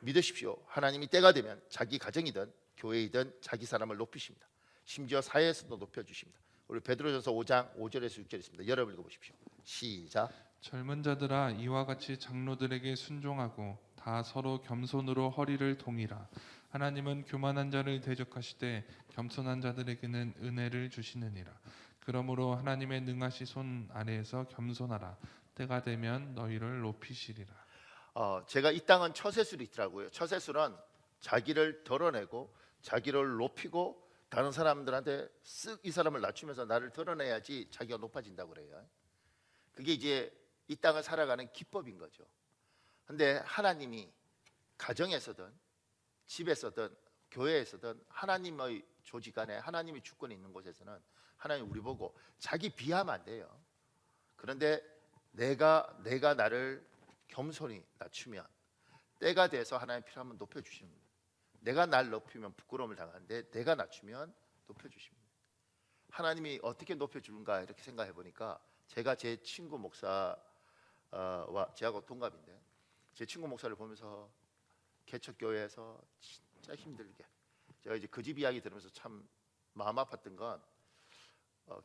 믿으십시오. 하나님이 때가 되면 자기 가정이든 교회이든 자기 사람을 높이십니다. 심지어 사회에서도 높여주십니다. 우리 베드로전서 5장 5절에서 6절 있습니다. 여러분 읽어보십시오. 시작. 젊은 자들아 이와 같이 장로들에게 순종하고 다 서로 겸손으로 허리를 동이라. 하나님은 교만한 자를 대적하시되 겸손한 자들에게는 은혜를 주시느니라. 그러므로 하나님의 능하시 손 아래에서 겸손하라. 때가 되면 너희를 높이시리라. 제가 이 땅은 처세술이 있더라고요. 처세술은 자기를 드러내고 자기를 높이고 다른 사람들한테 쓱 이 사람을 낮추면서 나를 드러내야지 자기가 높아진다고 그래요. 그게 이제 이 땅을 살아가는 기법인 거죠. 근데 하나님이 가정에서든 집에서든 교회에서든 하나님의 조직 안에 하나님의 주권이 있는 곳에서는 하나님 우리 보고 자기 비하면 안 돼요. 그런데 내가 나를 겸손히 낮추면 때가 돼서 하나님 필요하면 높여주시는 겁니다. 내가 날 높이면 부끄러움을 당하는데 내가 낮추면 높여주십니다. 하나님이 어떻게 높여주는가 이렇게 생각해 보니까 제가 제 친구 목사와 제하고 동갑인데 제 친구 목사를 보면서 개척교회에서 진짜 힘들게 제가 이제 그 집 이야기 들으면서 참 마음 아팠던 건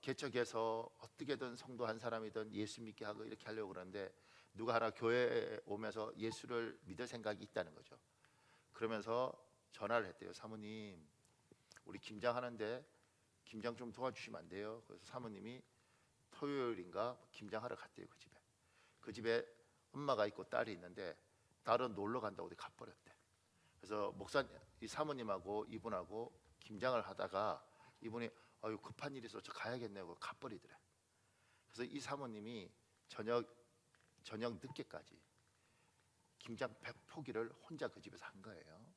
개척에서 어떻게든 성도 한 사람이든 예수 믿게 하고 이렇게 하려고 그러는데 누가 하나 교회에 오면서 예수를 믿을 생각이 있다는 거죠. 그러면서 전화를 했대요. 사모님 우리 김장하는데 김장 좀 도와주시면 안 돼요? 그래서 사모님이 토요일인가 김장하러 갔대요. 그 집에 엄마가 있고 딸이 있는데 딸은 놀러 간다고 가버렸대. 그래서 이 사모님하고 이분하고 김장을 하다가 이분이 급한 일이 있어서 저 가야겠네요 가버리더래. 그래서 이 사모님이 저녁 늦게까지 김장 100포기를 혼자 그 집에서 한 거예요.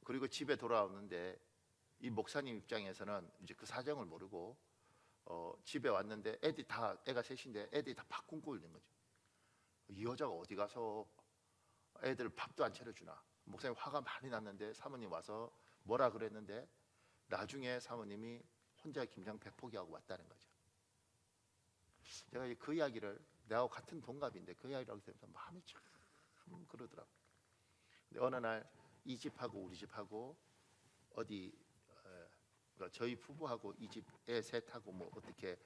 그리고 집에 돌아오는데 이 목사님 입장에서는 이제 그 사정을 모르고 집에 왔는데 애가 셋인데 애들이 다 밥 굶고 있는 거죠. 이 여자가 어디 가서 애들 밥도 안 차려주나. 목사님 화가 많이 났는데 사모님 와서 뭐라 그랬는데 나중에 사모님이 혼자 김장 100포기하고 왔다는 거죠. 제가 그 이야기를 내하고 같은 동갑인데 그 이야기를 들으면서 마음이 참 그러더라고요. 근데 어느 날 이 집하고 우리 집하고 어디 그러니까 저희 부부하고 이 집에 셋하고 뭐 어떻게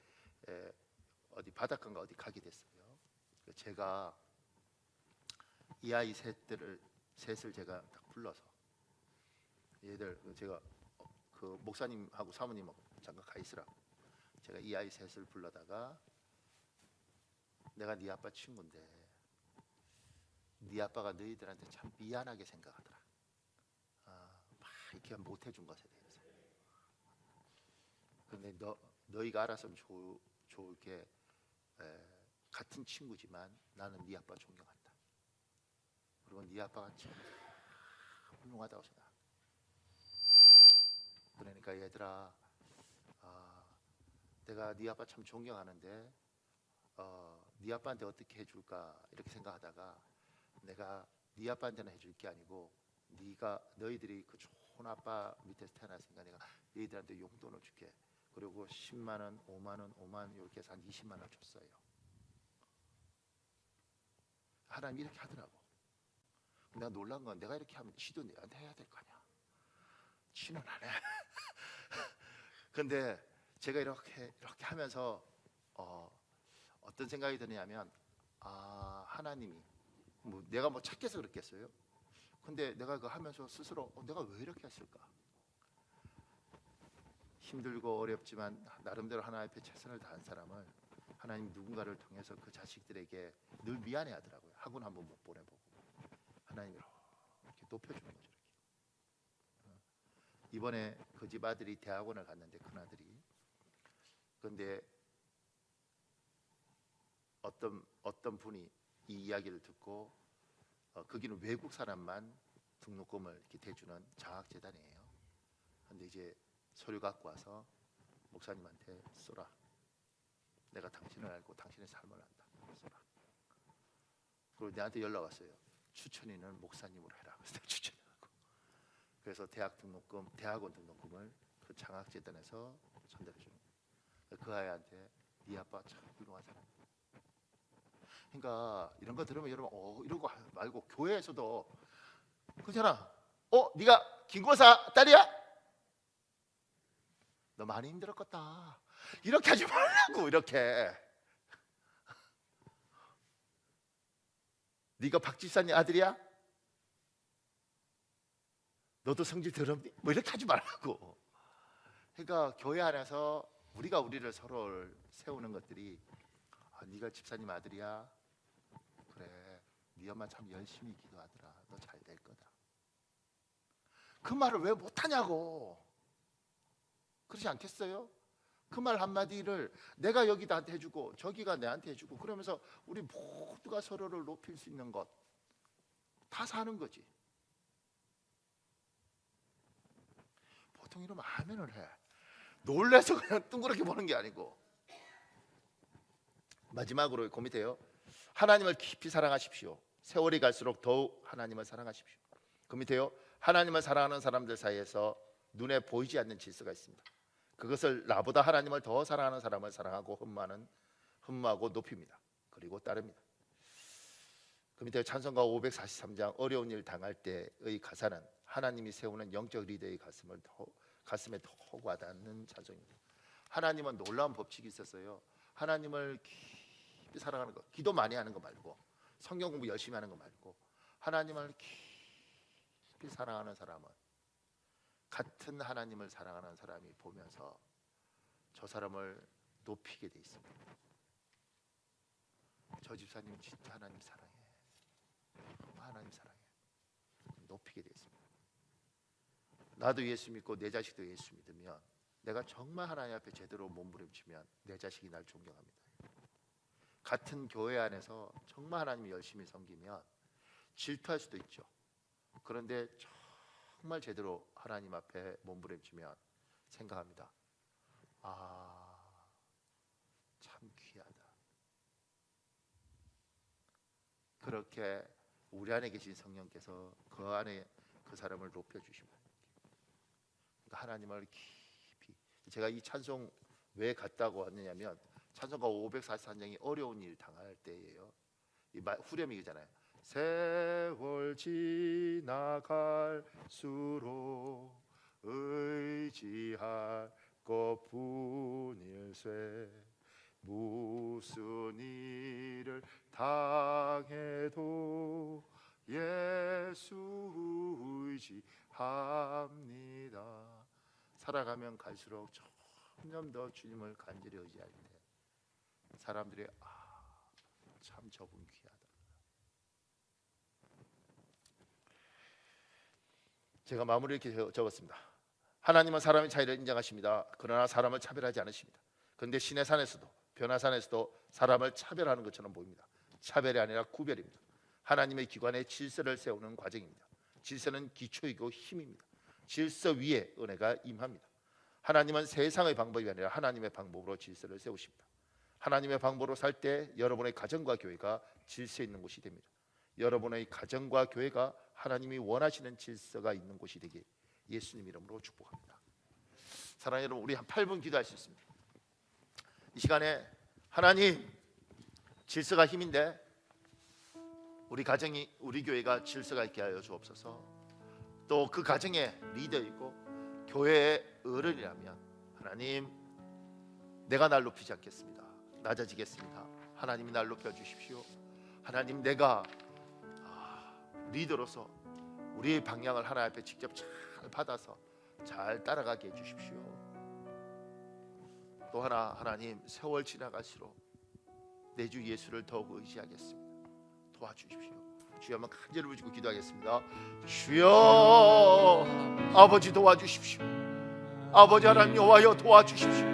어디 바닷가인가 어디 가게 됐어요. 제가 이 아이 셋을 제가 딱 불러서 얘들 제가 그 목사님하고 사모님하고 잠깐 가 있으라고 제가 이 아이 셋을 불러다가 내가 네 아빠 친구인데 네 아빠가 너희들한테 참 미안하게 생각하더라. 막 이렇게 못 해준 것에 대해서. 근데 너희가 알아서면 좋을 게 같은 친구지만 나는 네 아빠 존경한다. 그리고 네 아빠가 참 훌륭하다고 생각. 그러니까 얘들아 내가 네 아빠 참 존경하는데 네 아빠한테 어떻게 해줄까 이렇게 생각하다가 내가 네 아빠한테는 해줄 게 아니고 너희들이 그 좋은 아빠 밑에서 태어났으니까 내가 너희들한테 용돈을 줄게. 그리고 10만 원, 5만 원, 5만 원 이렇게 해서 한 20만 원을 줬어요. 하나님 이렇게 하더라고. 내가 놀란 건 내가 이렇게 하면 지도 내한테 해야 될 거 아니야. 지는 안 해. 근데 제가 이렇게 하면서 어떤 생각이 드냐면 하나님이 내가 착해서 그랬겠어요. 근데 내가 그거 하면서 스스로 내가 왜 이렇게 했을까? 힘들고 어렵지만 나름대로 하나님 앞에 최선을 다한 사람을 하나님 누군가를 통해서 그 자식들에게 늘 미안해하더라고요. 학원 한번 못 보내보고 하나님이 이렇게 높여주는 거죠. 이렇게. 이번에 그 집 아들이 대학원을 갔는데 큰 아들이 근데 어떤 분이 이 이야기를 듣고 거기는 외국 사람만 등록금을 이렇게 대주는 장학재단이에요. 근데 이제 서류 갖고 와서 목사님한테 쏘라. 내가 당신을 알고 당신의 삶을 안다. 쏘라. 그리고 내한테 연락 왔어요. 추천인은 목사님으로 해라. 그래서 내가 추천하고. 그래서 대학원 등록금을 그 장학재단에서 전달해 주는 거예요. 그 아이한테 네 아빠 참 훌륭한 사람. 그러니까 이런 거 들으면 여러분 이런 거 말고 교회에서도 그잖아. 네가 김고사 딸이야? 너 많이 힘들었겠다. 이렇게 하지 말라고. 이렇게 네가 박 집사님 아들이야? 너도 성질 더럽니? 이렇게 하지 말라고. 그러니까 교회 안에서 우리가 우리를 서로 세우는 것들이 네가 집사님 아들이야? 그래, 네 엄마 참 열심히 기도하더라. 너 잘 될 거다. 그 말을 왜 못하냐고. 그렇지 않겠어요? 그 말 한마디를 내가 여기 나한테 해주고 저기가 내한테 해주고 그러면서 우리 모두가 서로를 높일 수 있는 것 다 사는 거지. 보통 이러면 아멘을 해. 놀래서 그냥 둥그렇게 보는 게 아니고. 마지막으로 그 밑에요. 하나님을 깊이 사랑하십시오. 세월이 갈수록 더욱 하나님을 사랑하십시오. 그 밑에요. 하나님을 사랑하는 사람들 사이에서 눈에 보이지 않는 질서가 있습니다. 그것을 나보다 하나님을 더 사랑하는 사람을 사랑하고 흠모하고 높입니다. 그리고 따릅니다. 그 밑에 찬송가 543장 어려운 일 당할 때의 가사는 하나님이 세우는 영적 리더의 가슴에 더욱 와닿는 찬송입니다. 하나님은 놀라운 법칙이 있었어요. 하나님을 깊이 사랑하는 것, 기도 많이 하는 거 말고 성경 공부 열심히 하는 거 말고 하나님을 깊이 사랑하는 사람은 같은 하나님을 사랑하는 사람이 보면서 저 사람을 높이게 돼 있습니다. 저 집사님 진짜 하나님 사랑해. 하나님 사랑해. 높이게 돼 있습니다. 나도 예수 믿고 내 자식도 예수 믿으면 내가 정말 하나님 앞에 제대로 몸부림치면 내 자식이 날 존경합니다. 같은 교회 안에서 정말 하나님을 열심히 섬기면 질투할 수도 있죠. 그런데 정말 제대로 하나님 앞에 몸부림치면 생각합니다. 참 귀하다. 그렇게 우리 안에 계신 성령께서 그 안에 그 사람을 높여주십니다. 그러니까 하나님을 깊이. 제가 이 찬송 왜 갔다고 하느냐면 찬송가 543장이 어려운 일 당할 때예요. 이 후렴이잖아요. 세월 지나갈수록 의지할 것뿐일세 무슨 일을 당해도 예수 의지합니다. 살아가면 갈수록 점점 더 주님을 간절히 의지할 때 사람들이 참 저분 귀하다. 제가 마무리 이렇게 적었습니다. 하나님은 사람의 차이를 인정하십니다. 그러나 사람을 차별하지 않으십니다. 그런데 시내산에서도 변화산에서도 사람을 차별하는 것처럼 보입니다. 차별이 아니라 구별입니다. 하나님의 기관에 질서를 세우는 과정입니다. 질서는 기초이고 힘입니다. 질서 위에 은혜가 임합니다. 하나님은 세상의 방법이 아니라 하나님의 방법으로 질서를 세우십니다. 하나님의 방법으로 살 때 여러분의 가정과 교회가 질서 있는 곳이 됩니다. 여러분의 가정과 교회가 하나님이 원하시는 질서가 있는 곳이 되길 예수님 이름으로 축복합니다. 사랑하는 여러분, 우리 한 8분 기도할 수 있습니다. 이 시간에 하나님, 질서가 힘인데 우리 가정이, 우리 교회가 질서가 있게 하여 주옵소서. 또 그 가정의 리더이고 교회의 어른이라면 하나님, 내가 날 높이지 않겠습니다. 낮아지겠습니다. 하나님이 날 높여주십시오. 하나님, 내가 리더로서 우리의 방향을 하나님 앞에 직접 잘 받아서 잘 따라가게 해주십시오. 또 하나, 하나님, 세월 지나갈수록 내 주 예수를 더욱 의지하겠습니다. 도와주십시오. 주여, 한번 간절히 부르고 기도하겠습니다. 주여, 아버지 도와주십시오. 아버지 하나님, 여호와여 도와주십시오.